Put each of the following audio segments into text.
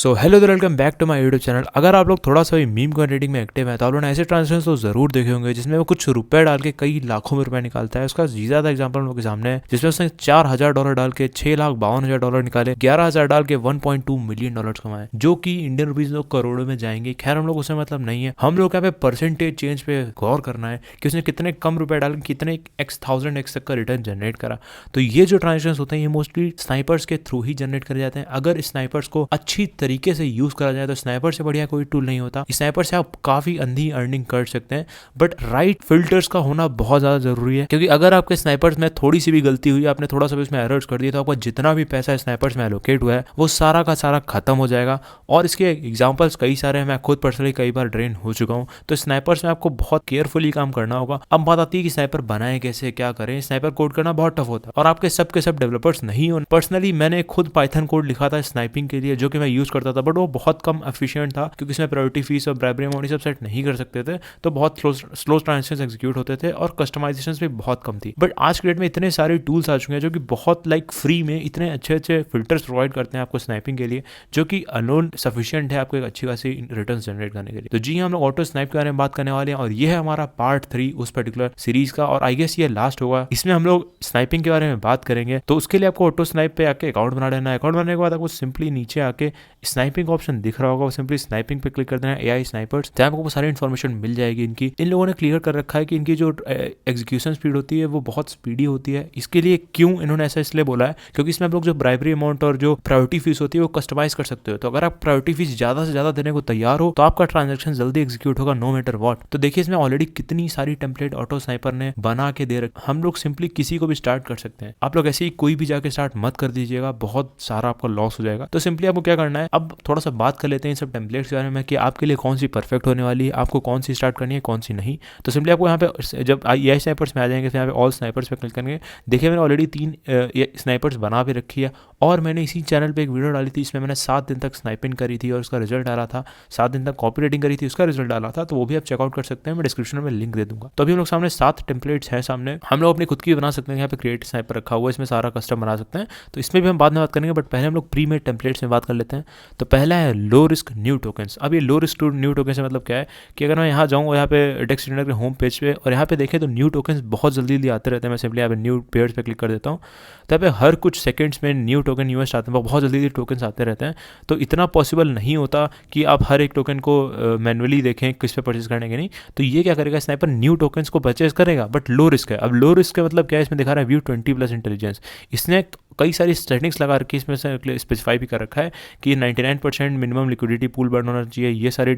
So hello welcome back to my YouTube channel. अगर आप लोग थोड़ा सा भी मीम कॉइन रेटिंग में एक्टिव है तो आप लोगों ने ऐसे ट्रांजेक्शन तो जरूर देखे होंगे जिसमें वो कुछ रुपए डाल के कई लाखों में रुपए निकालता है। उसका ज़्यादा एग्जांपल हम लोग के सामने है जिसमें उसने $4,000 डाल के $6,52,000 निकाले, 11,000 डाल के $1.2 मिलियन कमाए, जो कि इंडियन रुपीज लोग करोड़ों में जाएंगे। खैर हम लोग उससे मतलब नहीं है, हम लोग यहाँ पे परसेंटेज चेंज पे गौर करना है कि उसने कितने कम रुपए डाल के कितने x तक का रिटर्न जनरेट करा। तो ये जो ट्रांजेक्शन होते हैं ये मोस्टली स्नाइपर्स के थ्रू ही जनरेट करे जाते हैं। अगर स्नाइपर्स को अच्छी तरीके से यूज करा जाए तो स्नाइपर से बढ़िया कोई टूल नहीं होता। स्नाइपर से आप काफी अंधी अर्निंग कर सकते हैं, बट राइट फिल्टर्स का होना बहुत ज्यादा जरूरी है, क्योंकि अगर आपके स्नाइपर्स में थोड़ी सी भी गलती हुई, आपने थोड़ा सा भी उसमें एरर्स कर दिया, तो आपका जितना भी पैसा स्नाइपर्स में एलोकेट हुआ है वो सारा का सारा खत्म हो जाएगा। और इसके एग्जाम्पल्स कई सारे हैं, मैं खुद पर्सनली कई बार ड्रेन हो चुका हूँ। तो स्नाइपर्स में आपको बहुत केयरफुली काम करना होगा। अब बात आती है कि स्नाइपर बनाए कैसे, क्या करें। स्नाइपर कोड करना बहुत टफ होता है और आपके सब के सब डेवलपर्स नहीं हो। पर्सनली मैंने खुद पाइथन कोड लिखा था स्नाइपिंग के लिए, जो कि मैं यूज करता था, बट वो बहुत कम एफिशिएंट था क्योंकि इसमें प्रायोरिटी फीस और ब्राइबरी अमाउंट सब सेट नहीं कर सकते थे, तो बहुत स्लो ट्रांजेक्शन एग्जीक्यूट होते थे और कस्टमाइजेशन भी बहुत कम थी। बट आज के डेट में इतने सारे टूल्स आ चुके हैं जो कि बहुत फ्री में इतने अच्छे अच्छे फिल्टर्स प्रोवाइड करते हैं आपको स्नाइपिंग के लिए, जो कि अलोन सफिशिएंट है आपको एक अच्छी खासी रिटर्न जनरेट करने के लिए। तो जी हम लोग ऑटो स्नाइप के बारे में बात करने वाले हैं और ये है हमारा पार्ट 3 उस पर्टिकुलर सीरीज का, और आई गेस ये लास्ट होगा। इसमें हम लोग स्नाइपिंग के बारे में बात करेंगे। तो उसके लिए आपको ऑटो स्नाइप पे आके अकाउंट बना लेना है। अकाउंट बनाने के बाद आपको सिंपली नीचे आके स्नाइपिंग का ऑप्शन दिख रहा होगा, सिंपली स्नाइपिंग पे क्लिक कर देना है, एआई स्नाइपर्स। तो आपको सारी इन्फॉर्मेशन मिल जाएगी इनकी। इन लोगों ने क्लियर कर रखा है कि इनकी जो एग्जीक्यूशन स्पीड होती है वो बहुत स्पीडी होती है। इसके लिए क्यों इन्होंने ऐसा इसलिए बोला है क्योंकि इसमें आप लोग जो ब्राइबरी अमाउंट और जो प्रायोरिटी फीस होती है वो कस्टमाइज कर सकते हो। तो अगर आप प्रायोरिटी फीस ज्यादा से ज्यादा देने को तैयार हो तो आपका ट्रांजेक्शन जल्दी एग्जीक्यूट होगा, नो मैटर व्हाट। तो देखिए इसमें ऑलरेडी कितनी सारी टेम्पलेट ऑटो स्नाइपर ने बना के दे रखी। हम लोग सिंपली किसी को भी स्टार्ट कर सकते हैं। आप लोग ऐसे ही कोई भी जाके स्टार्ट मत कर दीजिएगा, बहुत सारा आपका लॉस हो जाएगा। तो सिंपली आपको क्या करना है, अब थोड़ा सा बात कर लेते हैं इन सब टेम्पलेट्स के बारे में कि आपके लिए कौन सी परफेक्ट होने वाली है, आपको कौन सी स्टार्ट करनी है, कौन सी नहीं। तो सिंपली आपको यहाँ पे जब एआई स्नाइपर्स में आ जाएंगे, फिर यहाँ पे ऑल स्नाइपर्स पे क्लिक करेंगे। देखिए मैंने ऑलरेडी 3 स्नाइपर्स बना भी रखी है और मैंने इसी चैनल पे एक वीडियो डाली थी, इसमें मैंने 7 दिन तक स्नाइपिंग करी थी और उसका रिजल्ट डाला था। 7 दिन तक कॉपी राइटिंग करी थी, उसका रिजल्ट डाला था। तो वो भी आप चेकआउट कर सकते हैं, मैं डिस्क्रिप्शन में लिंक दे दूंगा। तो अभी हम लोग सामने 7 टेम्पलेट्स हैं सामने, हम लोग अपनी खुद की बना सकते हैं। यहाँ पे क्रिएट स्नाइपर रखा हुआ है, इसमें सारा कस्टम बना सकते हैं। तो इसमें भी हम बाद में बात करेंगे, बट पहले हम लोग प्री मेड टेम्पलेट्स में बात कर लेते हैं। तो पहला है लो रिस्क न्यू टोकन्स। अब ये लो रिस्क न्यू टोकन से मतलब क्या है कि अगर मैं यहाँ जाऊँ और यहाँ पे डेक्स ट्रेडर के होम पेज पे और यहाँ पे देखें तो न्यू टोकन्स बहुत जल्दी आते रहते हैं। मैं सिंपली यहाँ पे न्यू पेयर्स पे क्लिक कर देता हूँ, तो यहाँ पे हर कुछ सेकंड्स में न्यू टोकन यूएस आते हैं, बहुत जल्दी टोकन्स आते रहते हैं। तो इतना पॉसिबल नहीं होता कि आप हर एक टोकन को मैनुअली देखें किस पे परचेज करने के नहीं। तो ये क्या करेगा, स्नाइपर न्यू टोकन्स को परचेज करेगा, बट लो रिस्क है। अब लो रिस्क का मतलब क्या है, इसमें दिखा रहा है व्यू 20+ इंटेलिजेंस। इसने कई सारी सेटिंग्स लगा रखी है, इसमें से स्पेसिफाई भी कर रखा है कि 99% मिनिमम लिक्विडिटी पूल बर्न होना चाहिए, ये सारी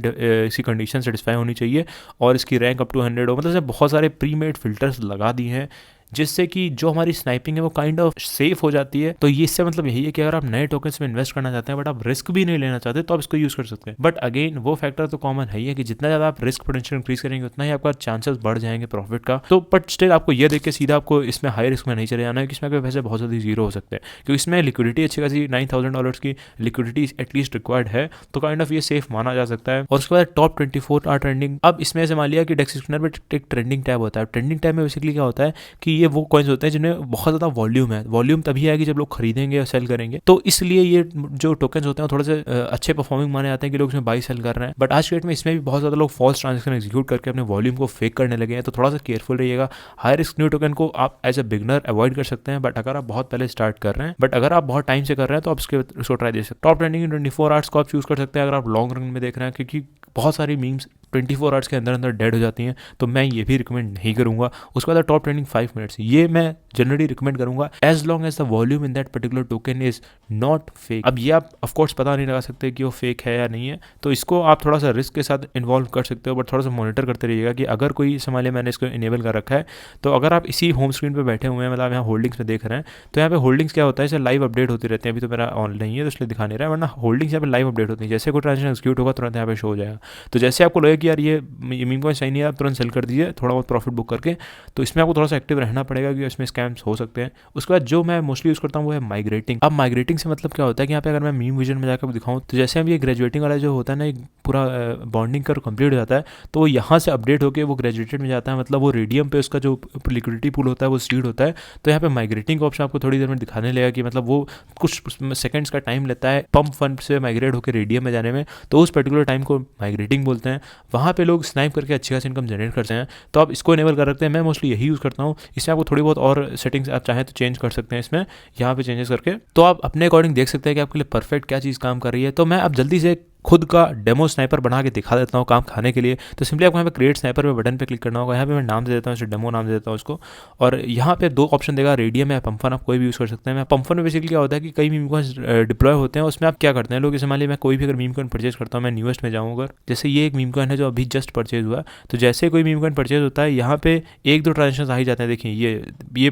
इसकी कंडीशन सेटिस्फाई होनी चाहिए, और इसकी रैंक अप टू 100 हो। मतलब बहुत सारे प्री मेड फिल्टर्स लगा दिए हैं जिससे कि जो हमारी स्नाइपिंग है वो काइंड ऑफ सेफ हो जाती है। तो ये इससे मतलब यही है कि अगर आप नए टोकन्स में इन्वेस्ट करना चाहते हैं बट आप रिस्क भी नहीं लेना चाहते तो आप इसको यूज कर सकते हैं। बट अगेन वो फैक्टर तो कॉमन है ही है कि जितना ज़्यादा आप रिस्क पोटेंशियल इंक्रीज करेंगे उतना ही आपका चांसेस बढ़ जाएंगे प्रॉफिट का। तो बट स्टिल आपको ये देख के सीधा आपको इसमें हाई रिस्क में नहीं चले जाना है कि इसमें आपके पैसे बहुत जल्दी जीरो हो सकते हैं, क्योंकि इसमें लिक्विडिटी अच्छी खासी $9,000 की लिक्विडिटी एटलीस्ट रिक्वायर्ड है। तो काइंड ऑफ ये सेफ माना जा सकता है। और उसके बाद टॉप 24 आर ट्रेंडिंग। अब इसमें से मान लिया कि डेक्स स्पिनर पे एक ट्रेंडिंग टैब होता है। ट्रेंडिंग टैब में बेसिकली क्या होता है कि ये वो कॉइन्स होते हैं जिन्हें बहुत ज़्यादा वॉल्यूम है। वॉल्यूम तभी आएगी जब लोग खरीदेंगे और सेल करेंगे। तो इसलिए ये जो टोकन्स होते हैं थोड़े से अच्छे परफॉर्मिंग माने जाते हैं कि लोग इसमें बाई सेल कर रहे हैं। बट आज के डेट में इसमें भी बहुत ज़्यादा लोग फॉल्स ट्रांजेक्शन एग्जीक्यूट करके अपने वॉल्यूम को फेक करने लगे हैं। तो थोड़ा सा केयरफुल रहिएगा। हाई रिस्क न्यू टोकन को आप एज अ बिगनर अवॉइड कर सकते हैं, बट अगर आप बहुत पहले स्टार्ट कर रहे हैं, बट अगर आप बहुत टाइम से कर रहे हैं तो आप इसको ट्राई दे सकते हैं। टॉप ट्रेंडिंग 24 आवर्स को आप चूज कर सकते हैं अगर आप लॉन्ग रन में देख रहे हैं, क्योंकि बहुत सारी मीम्स 24 आवर्स के अंदर डेड हो जाती हैं। तो मैं ये भी रिकमेंड नहीं करूंगा। उसके बाद टॉप ट्रेंडिंग 5 मिनट्स, ये मैं जनरली रिकमेंड करूंगा as long as the volume in that particular token is not fake. अब ये आप ऑफकोर्स पता नहीं लगा सकते कि वो फेक है या नहीं है, तो इसको आप थोड़ा सा रिस्क के साथ इन्वॉल्व कर सकते हो, बट थोड़ा सा मॉनिटर करते रहिएगा कि अगर कोई संभाले, मैंने इसको इनेबल कर रखा है। तो अगर आप इसी होम स्क्रीन पर बैठे हुए हैं, मतलब यहाँ होल्डिंग्स में देख रहे हैं, तो यहाँ पे होल्डिंग्स क्या होता है, इसे लाइव अपडेट होती रहती है। अभी तो मेरा ऑन नहीं है तो इसलिए दिखा नहीं रहा है, वरना होल्डिंग्स यहाँ पे लाइव अपडेट होती है। जैसे कोई ट्रांजेक्शन एग्जीक्यूट होगा तुरंत यहाँ पे शो हो जाएगा। तो जैसे आपको लगे कि यार ये मीम कॉइन सही नहीं है, आप तुरंत सेल कर दीजिए थोड़ा बहुत प्रॉफिट बुक करके। तो इसमें आपको थोड़ा सा एक्टिव रहना पड़ेगा क्योंकि इसमें स्कैम्स हो सकते हैं। उसके बाद जो मैं मोस्टली यूज़ करता हूँ वो है माइग्रेटिंग। अब माइग्रेटिंग से मतलब क्या होता है कि यहाँ पे अगर मैं मीम विजन में जाकर दिखाऊँ तो जैसे अब ये ग्रेजुएटिंग वाला जो होता है ना, एक पूरा बॉन्डिंग कर कंप्लीट हो जाता है, तो वो यहाँ से अपडेट होकर वो ग्रेजुएटेड में जाता है, मतलब वो रेडियम पे उसका जो लिक्विडिटी पूल होता है वो सीड होता है। तो यहाँ पे माइग्रेटिंग का ऑप्शन आपको थोड़ी देर में दिखाने लगेगा कि मतलब वो कुछ सेकंड्स का टाइम लेता है पंप फंड से माइग्रेट होकर रेडियम में जाने में, तो उस पर्टिकुलर टाइम को माइग्रेटिंग बोलते हैं। वहाँ पे लोग स्नाइप करके अच्छी खासी इनकम जनरेट करते हैं, तो आप इसको इनेबल कर रखते हैं। मैं मोस्टली यही यूज़ करता हूँ। इसमें आपको थोड़ी बहुत और सेटिंग्स आप चाहें तो चेंज कर सकते हैं इसमें, यहाँ पे चेंजेस करके, तो आप अपने अकॉर्डिंग देख सकते हैं कि आपके लिए परफेक्ट क्या चीज़ काम कर रही है। तो मैं अब जल्दी से खुद का डेमो स्नाइपर बना के दिखा देता हूँ काम खाने के लिए। तो सिंपली आपको यहाँ पे क्रिएट स्नाइपर में बटन पे क्लिक करना होगा। यहाँ पे मैं नाम दे देता हूँ, इसे डेमो नाम दे देता हूँ उसको। और यहाँ पे 2 ऑप्शन देगा, रेडियम या पंपन, आप कोई भी यूज़ कर सकते हैं। मैं पंपन में बेसिकली क्या होता है कि कई मीम कॉइन्स डिप्लॉय होते हैं, उसमें आप क्या करते हैं लोग, जैसे मान लीजिए मैं कोई भी अगर मीम कॉइन परचेज करता हूँ, मैं न्यूएस्ट में जाऊँ अगर, जैसे ये एक मीम कॉइन है जो अभी जस्ट परचेज हुआ, तो जैसे कोई मीम कॉइन परचेज होता है यहाँ पे 1-2 ट्रांजेक्शन आ ही जाते हैं। देखिए ये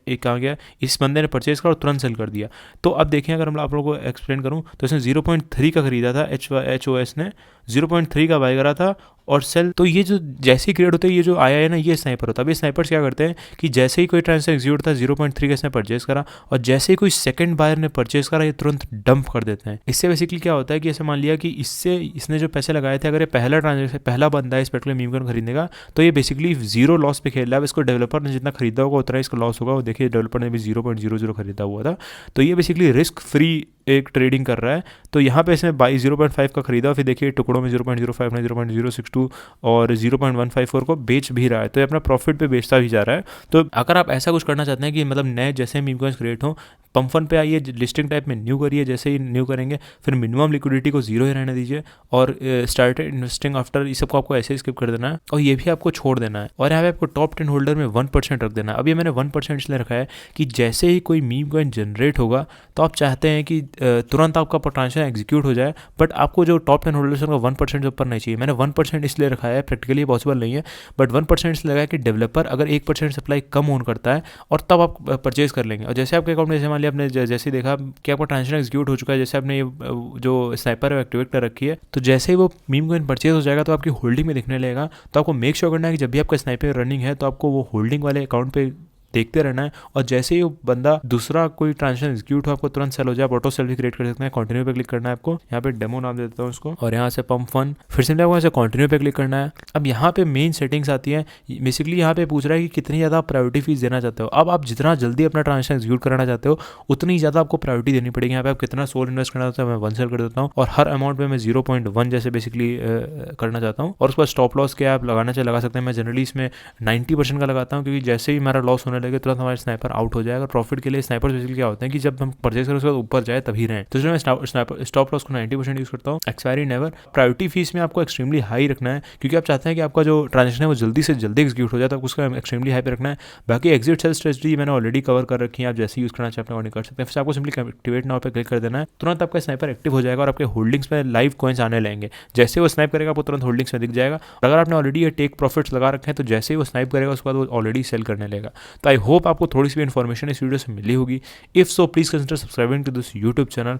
एक कहाँ गया, इस बंदे ने परचेज करा और तुरंत सेल कर दिया। तो अब देखें अगर मैं आप लोगों को एक्सप्लेन करूँ तो इसने 0.3 का खरीदा था, HOS ने 0.3 का बाय करा था और सेल। तो ये जो जैसे ही क्रिएट होता है, ये जो आया है ना, ये स्नाइपर होता है। अब ये स्नाइपर्स क्या करते हैं कि जैसे ही कोई ट्रांजेक्शन एग्जीक्यूट होता है 0.3 का इसने परचेज करा, और जैसे ही कोई सेकंड बायर ने परचेज करा ये तुरंत डंप कर देते हैं। इससे बेसिकली क्या होता है कि ऐसे मान लिया कि इससे इसने जो पैसे लगाए थे, अगर ये पहला ट्रांजेक्शन पहला बंदा है इस पर्टिकुलर मीम कॉइन खरीदने का, तो ये बेसिकली 0 लॉस पे खेल रहा है। इसको डेवलपर ने जितना खरीदा होगा उतना इसका लॉस होगा। वो देखिए डेवलपर ने भी 0.00 खरीदा हुआ था, तो ये बेसिकली रिस्क फ्री एक ट्रेडिंग कर रहा है। तो यहाँ पे इसने 0.5 का खरीदा, फिर देखिए टुकड़ों में 0.05 ने 0.062 और 0.154 को बेच भी रहा है, तो ये अपना प्रॉफिट पे बेचता भी जा रहा है। तो अगर आप ऐसा कुछ करना चाहते हैं कि मतलब नए जैसे मीम कॉइन्स क्रिएट हो, पंपन पे आइए, लिस्टिंग टाइप में न्यू करिए। जैसे ही न्यू करेंगे फिर मिनिमम लिक्विडिटी को 0 ही रहने दीजिए, और स्टार्टेड इन्वेस्टिंग आफ्टर, ये सबको आपको ऐसे स्किप कर देना है, और ये भी आपको छोड़ देना है। और यहाँ पे आपको टॉप 10 होल्डर में 1% रख देना है। अब ये मैंने 1% इसलिए रखा है कि जैसे ही कोई मीम कॉइन जनरेट होगा तो आप चाहते हैं कि तुरंत आपका ट्रांजेक्शन एग्जीक्यूट हो जाए, बट आपको जो टॉप 10 होल्डर्स का 1% से ऊपर नहीं चाहिए। मैंने 1% इसलिए रखा है, प्रैक्टिकली पॉसिबल नहीं है, बट 1% इसलिए लगा है कि डेवलपर अगर 1% सप्लाई कम ऑन करता है और तब आप परचेज कर लेंगे। और जैसे आपके अकाउंट में जैसे मान लिया आपने जैसे देखा कि आपका ट्रांजेक्शन एग्जीक्यूट हो चुका है, जैसे आपने ये जो स्नाइपर है एक्टिवेट कर रखी है, तो जैसे ही वो मीम कॉइन परचेज हो जाएगा तो आपकी होल्डिंग में दिखने लगेगा। तो आपको मेक श्योर करना है कि जब भी आपका स्नाइपर रनिंग है तो आपको वो होल्डिंग वाले अकाउंट पे देखते रहना है, और जैसे ही वो बंदा दूसरा कोई ट्रांजेक्शन एग्जीक्यूट हो आपको तुरंत सेल हो जाए। आप ऑटो सेल भी क्रिएट कर सकते हैं। कंटिन्यू पे क्लिक करना है आपको, यहाँ पे डेमो नाम दे देता हूँ उसको, और यहाँ से पंप फन, फिर से आपको यहाँ से कंटिन्यू पे क्लिक करना है। अब यहाँ पे मेन सेटिंग्स आती है। बेसिकली यहाँ पे पूछ रहा है कि कितनी ज़्यादा आप प्रायोरिटी फीस देना चाहते हो। अब आप जितना जल्दी अपना ट्रांजेक्शन एग्जीक्यूट कराना चाहते हो उतनी ज़्यादा आपको प्रायोरिटी देनी पड़ेगी। यहाँ पे आप कितना सोल इन्वेस्ट करना चाहते हो, मैं 1 सेल कर देता हूँ, और हर अमाउंट पे मैं 0.1 जैसे बेसिकली करना चाहता हूँ। और उसके बाद स्टॉप लॉस के आप लगाना चाहिए, लगा सकते हैं। मैं जनरली इसमें 90% का लगाता हूँ, क्योंकि जैसे ही हमारा लॉस होने लगे तुरंत हमारे स्नाइपर आउट हो जाएगा। प्रॉफिट के लिए स्नाइपर बेसिकली क्या होते हैं कि जब हम परचेज करें उसके बाद ऊपर जाए तभी रहें, तो इसलिए मैं स्टॉप लॉस को 90% यूज करता हूँ। Expiry never. प्रायोरिटी फीस में आपको एक्सट्रीमली हाई रखना है, क्योंकि आप चाहते हैं कि आपका जो ट्रांजेक्शन है वो जल्दी से जल्दी एग्जीक्यूट हो जाए, तो उसका एक्सट्रीमली हाई पे रखना है। बाकी एग्जिट सेल स्ट्रेटजी मैंने ऑलरेडी कवर कर रखी है, आप जैसे यूज करना चाहते हैं कर सकते हैं। फिर आपको सिंपली एक्टिवेट नाउ पे क्लिक कर देना है, तुरंत आपका स्नाइपर एक्टिव हो जाएगा और आपके होल्डिंग्स में लाइव कॉइन्स आने लगेंगे। जैसे वो स्नाइप करेगा आपको तुरंत होल्डिंग्स में दिख जाएगा। अगर आपने ऑलरेडी ये टेक प्रॉफिट्स लगा रखे हैं तो जैसे ही वो स्नाइप करेगा उसके बाद वो ऑलरेडी सेल करने लगेगा। तो आई होप आपको थोड़ी सी भी इन्फॉर्मेशन इस वीडियो से मिली होगी। If so please consider subscribing to this YouTube channel.